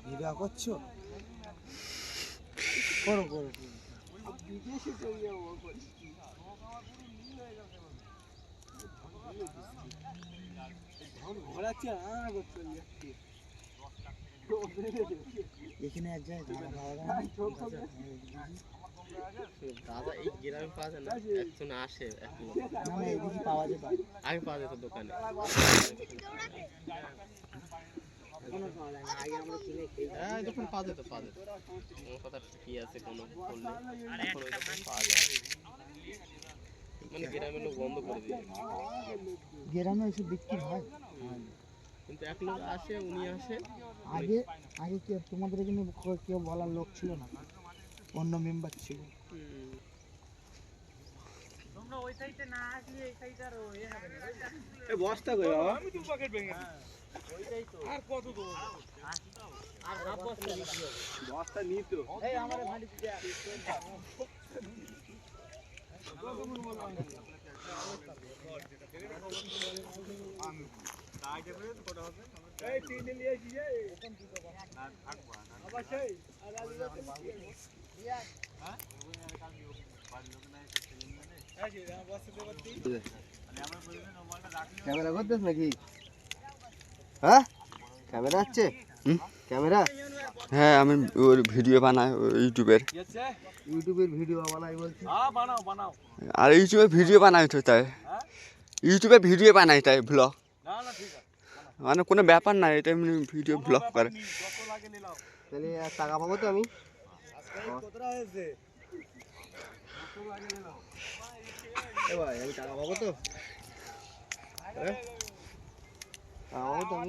Video করছো? করো করো। এখানে এক জায়গায় দাদা এই গ্রামে পাওয়া যায় না, একজন আসে এক লোক। না না এদিকে পাওয়া যায়, আগে পাওয়া যেত দোকানে। হ্যাঁ যখন পাওয়া যেত পাওয়া যেত, কোনো কথা কি আছে কোনো বললে এখন ওই রকম পাওয়া যায় মানে গ্রামের লোক বন্ধ করে দিয়ে গ্রামে এসে বিক্রি হয়, কিন্তু এক লোক আসে, উনি আসে। আগে আগে কি তোমাদের এখানে কেউ বলার লোক ছিল না, অন্য মেম্বার ছিল। ওই সাইডে না আসলে এই সাইডে আর ওই হবে না। এই বস্তা কই বাবা? আমি তো পকেট ভেঙে ওইটাই তো। আর কত দূর? আর হাফ বস্তা বিক্রি হবে। বস্তা নি তো। এই আমারে ভাড়ি দিয়া। এই তিন নিয়ে গিয়ে না থাকবা না অবশ্যই আর আজ হ্যাঁ বাড়ি লোক নাই ক্যামেরা করতেছ নাকি? হ্যাঁ ক্যামেরা আছে, ক্যামেরা। হ্যাঁ আমি ওর ভিডিও বানাই ইউটিউবের। ইউটিউবের ভিডিও বানাই বলছি। হ্যাঁ বানাও বানাও। আর ইউটিউবে ভিডিও বানাই তো তাই, ইউটিউবে ভিডিও বানাই তাই ব্লগ। না না ঠিক আছে, মানে কোনো ব্যাপার না, এটা এমনি ভিডিও ব্লগ করে। যত লাগে নিয়ে নাও। তাহলে টাকা পাবো তো আমি? কতটা হয়েছে? যত লাগে নিয়ে নাও। এ ভাই আমি টাকা পাবো তো? টাকা পাবো তো আমি?